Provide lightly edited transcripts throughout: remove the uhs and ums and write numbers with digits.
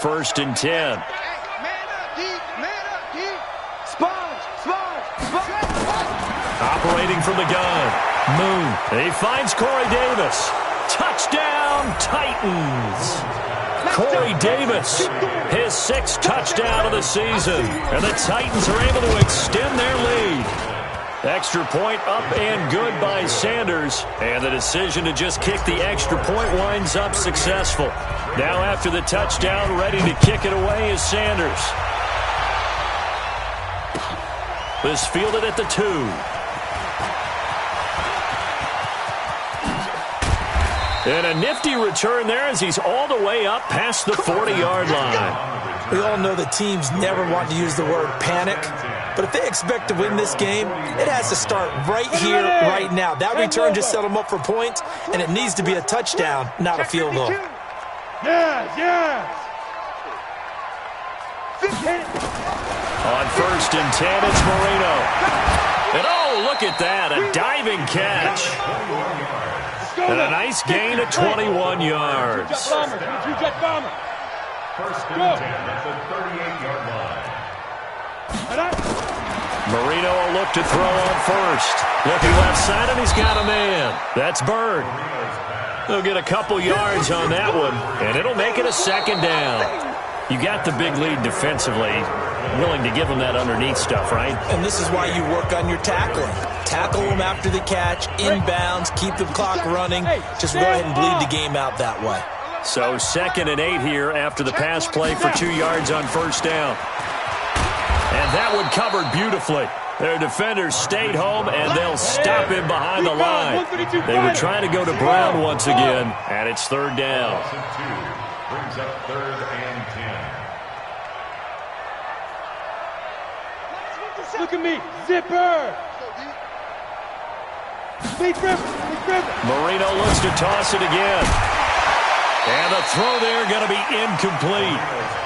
First and 10. Operating from the gun. Moon. He finds Corey Davis. Touchdown, Titans. Corey Davis, his 6th touchdown of the season. And the Titans are able to extend their lead. Extra point up and good by Sanders. And the decision to just kick the extra point winds up successful. Now after the touchdown, ready to kick it away is Sanders. This fielded at the 2. And a nifty return there as he's all the way up past the 40-yard line. We all know that teams never want to use the word panic, but if they expect to win this game, it has to start right here, right now. That return just set them up for points, and it needs to be a touchdown, not a field goal. Yes. On first and 10, it's Marino. And oh, look at that, a diving catch. And a nice gain of 21 yards. First and 10 at the 38-yard line. Marino will look to throw on first. Looking left side, and he's got a man. That's Bird. They'll get a couple yards on that one, and it'll make it a second down. You got the big lead defensively. Willing to give them that underneath stuff, right? And this is why you work on your tackling. Tackle them after the catch, inbounds, keep the clock running. Just go ahead and bleed the game out that way. So 2nd and 8 here after the pass play for 2 yards on first down. And that one covered beautifully. Their defenders stayed home, and they'll stop him behind the line. They were trying to go to Brown once again, and it's 3rd down. Brings up 3rd and 10. Look at me, zipper. Marino looks to toss it again. And the throw there going to be incomplete.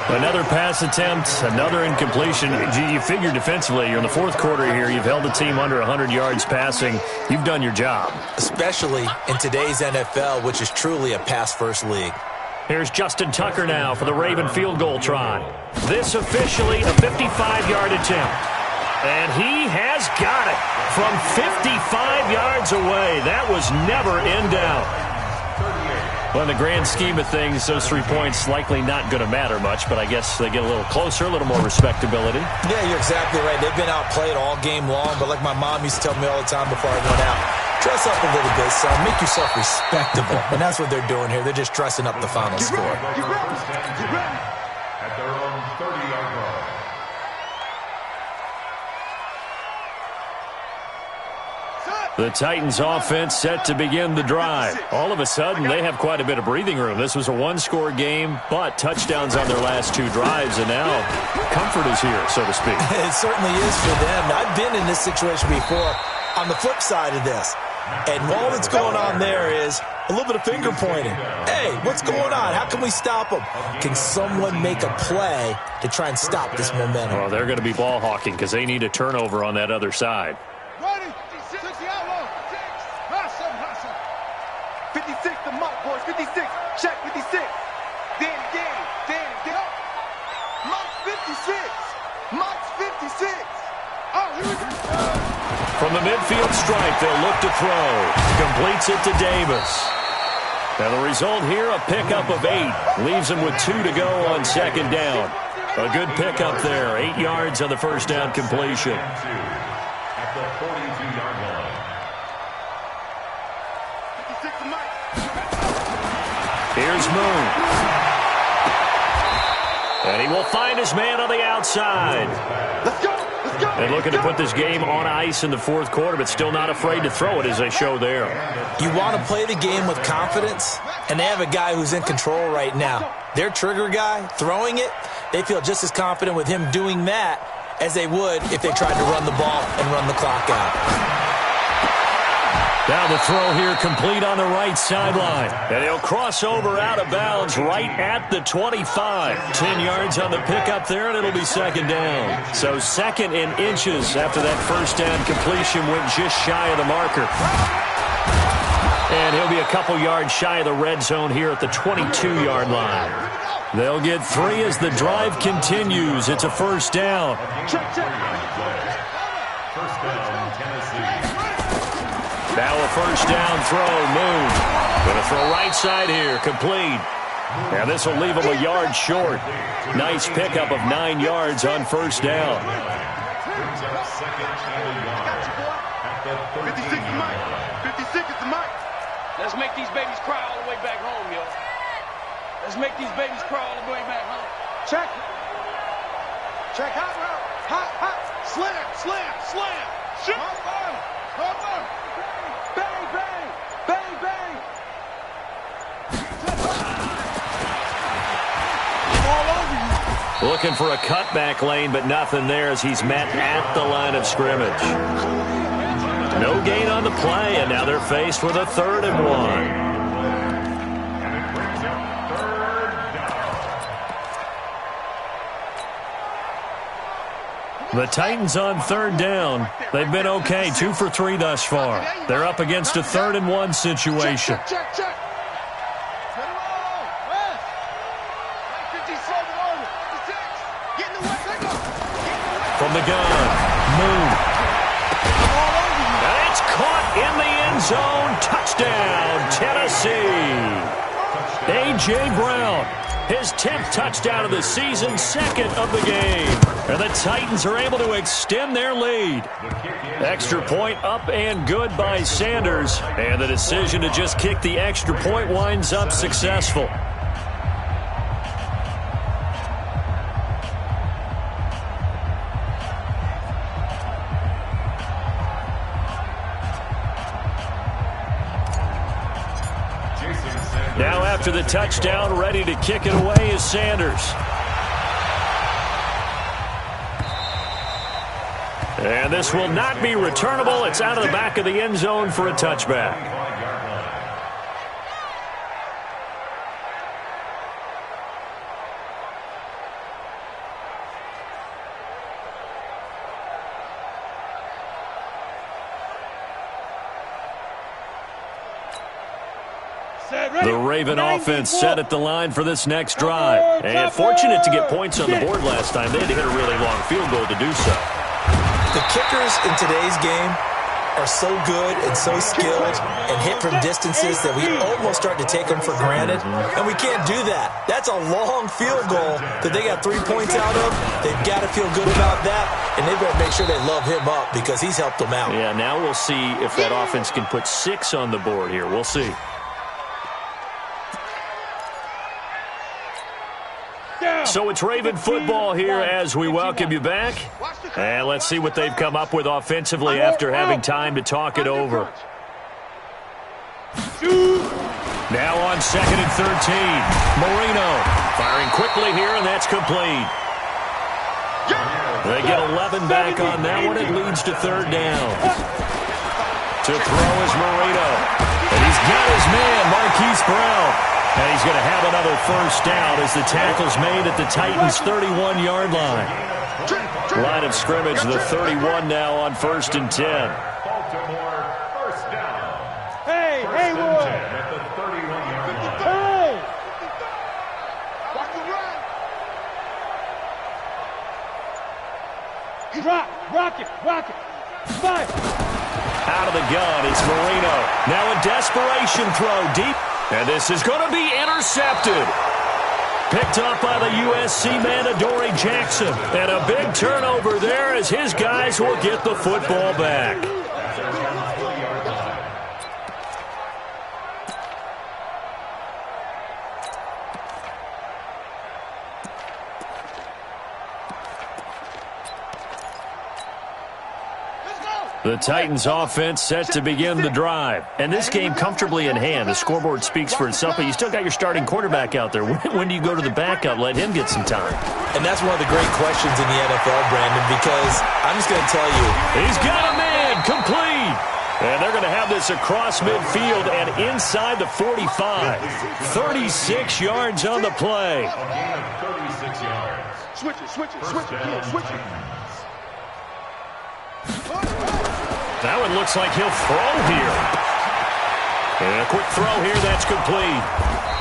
Another pass attempt, another incompletion. You figure defensively, you're in the 4th quarter here. You've held the team under 100 yards passing. You've done your job. Especially in today's NFL, which is truly a pass-first league. Here's Justin Tucker now for the Raven field goal try. This officially a 55-yard attempt. And he has got it from 55 yards away. That was never in doubt. Well, in the grand scheme of things, those 3 points likely not going to matter much, but I guess they get a little closer, a little more respectability. Yeah, you're exactly right. They've been outplayed all game long, but like my mom used to tell me all the time before I went out, dress up a little bit, son. Make yourself respectable. And that's what they're doing here. They're just dressing up the final score. At their own 30-yard line. The Titans offense set to begin the drive. All of a sudden, they have quite a bit of breathing room. This was a one-score game, but touchdowns on their last 2 drives, and now comfort is here, so to speak. It certainly is for them. I've been in this situation before on the flip side of this. And all that's going on there is a little bit of finger pointing. Hey, what's going on? How can we stop them? Can someone make a play to try and stop this momentum? Well, they're going to be ball hawking because they need a turnover on that other side. 56, the mark, boys. 56. Check 56. Danny. Mark's 56. Mark's 56. Oh, here we go. From the midfield stripe, they'll look to throw. Completes it to Davis. Now the result here, a pickup of 8. Leaves them with 2 to go on 2nd down. A good pickup there. 8 yards on the first down completion. At the 42-yard line. Here's Moon. And he will find his man on the outside. Let's go. And looking to put this game on ice in the 4th quarter, but still not afraid to throw it as they show there. You want to play the game with confidence, and they have a guy who's in control right now. Their trigger guy, throwing it, they feel just as confident with him doing that as they would if they tried to run the ball and run the clock out. Now the throw here complete on the right sideline. And he'll cross over out of bounds right at the 25. 10 yards on the pickup there, and it'll be 2nd down. So 2nd in inches after that first down completion went just shy of the marker. And he'll be a couple yards shy of the red zone here at the 22-yard line. They'll get 3 as the drive continues. It's a first down. First down, Tennessee. Now a first down throw. Moon going to throw right side here. Complete. And this will leave him a yard short. Nice pickup of 9 yards on first down. Brings up second and a yard. At the 56 is Mike. 56 is the Mike. Let's make these babies cry all the way back home, yo. Let's make these babies cry all the way back home. Check. Check. Hot route. Hot, hot. Slam, slam, slam. Shoot. Hot ball. Bang, bang. Bang, bang. All over you. Looking for a cutback lane, but nothing there as he's met at the line of scrimmage. No gain on the play, and now they're faced with a 3rd and 1. The Titans on 3rd down. They've been okay, 2 for 3 thus far. They're up against a 3rd and 1 situation. Check, check, check. From the gun, Moon. And it's caught in the end zone. Touchdown, Tennessee. A.J. Brown, his 10th touchdown of the season, 2nd of the game. And the Titans are able to extend their lead. Extra point up and good by Sanders. And the decision to just kick the extra point winds up successful. Now after the touchdown, ready to kick it away is Sanders. And this will not be returnable. It's out of the back of the end zone for a touchback. The Raven offense set at the line for this next drive. And fortunate to get points on the board last time. They had to hit a really long field goal to do so. The kickers in today's game are so good and so skilled and hit from distances that we almost start to take them for granted. And we can't do that. That's a long field goal that they got 3 points out of. They've got to feel good about that, and they've got to make sure they love him up because he's helped them out. Yeah, now we'll see if that offense can put 6 on the board here. We'll see. So it's Raven football here as we welcome you back. And let's see what they've come up with offensively after having time to talk it over. Now on 2nd and 13. Marino firing quickly here, and that's complete. They get 11 back on that one. It leads to 3rd down. To throw is Marino. And he's got his man, Marquise Brown. And he's going to have another first down as the tackle's made at the Titans' 31-yard line. Line of scrimmage, the 31 now on 1st and 10. Baltimore, first down. Hey, First hey, and boy. 10 at the 31-yard line. Hey. Watch the run. Rock it. Fire. Out of the gun, it's Marino. Now a desperation throw deep. And this is going to be intercepted. Picked up by the USC man, Adoree Jackson. And a big turnover there as his guys will get the football back. The Titans offense set to begin the drive. And this game comfortably in hand. The scoreboard speaks for itself, but you still got your starting quarterback out there. When do you go to the backup? Let him get some time. And that's one of the great questions in the NFL, Brandon, because I'm just going to tell you. He's got a man, complete. And they're going to have this across midfield and inside the 45. 36 yards on the play. A gain of 36 yards. Switch it. That one looks like he'll throw here. And a quick throw here, that's complete.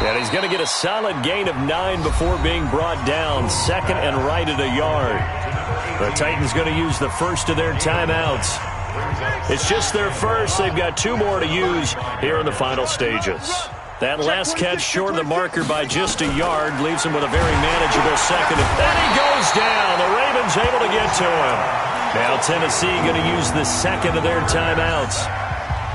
And he's going to get a solid gain of 9 before being brought down. Second and right at a yard. The Titans going to use the first of their timeouts. It's just their first. They've got 2 more to use here in the final stages. That last catch short of the marker by just a yard leaves him with a very manageable second. And he goes down. The Ravens able to get to him. Now Tennessee going to use the second of their timeouts.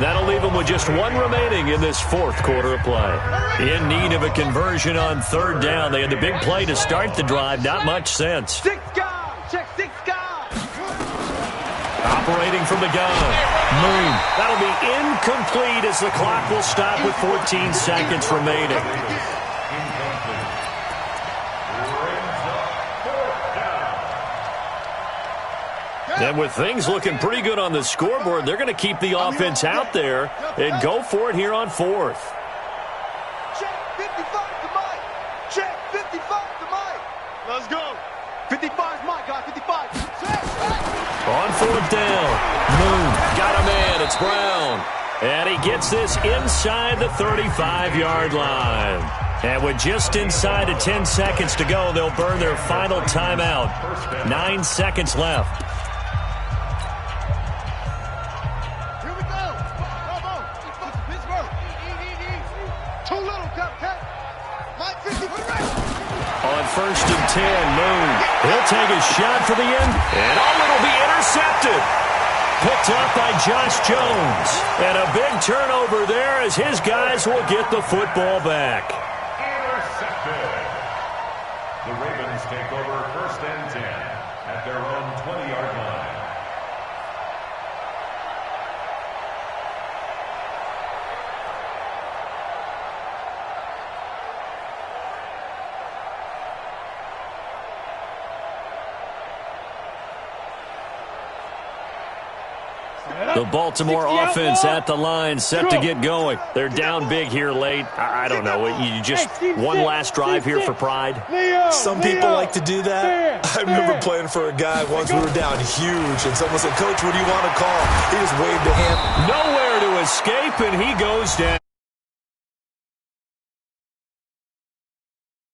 That'll leave them with just 1 remaining in this fourth quarter of play. In need of a conversion on third down. They had the big play to start the drive. Not much sense. 6 guys. Check 6 guys. Operating from the gun. Moon. That'll be incomplete as the clock will stop with 14 seconds remaining. And with things looking pretty good on the scoreboard, they're going to keep the offense out there and go for it here on fourth. Check 55 to Mike. Check 55 to Mike. Let's go. 55 is Mike, guys. 55. On fourth down. Moon got a man. It's Brown. And he gets this inside the 35-yard line. And with just inside of 10 seconds to go, they'll burn their final timeout. 9 seconds left. On first and 10, Moon. He'll take a shot for the end, and it'll be intercepted. Picked up by Josh Jones. And a big turnover there as his guys will get the football back. Intercepted. The Ravens take over first and 10 at their own 20-yard line. The Baltimore offense at the line, set to get going. They're down big here late. I don't know. You just one last drive here for pride? Some people like to do that. I remember playing for a guy once. We were down huge, and someone said, "Coach, what do you want to call?" He just waved a hand. Nowhere to escape, and he goes down.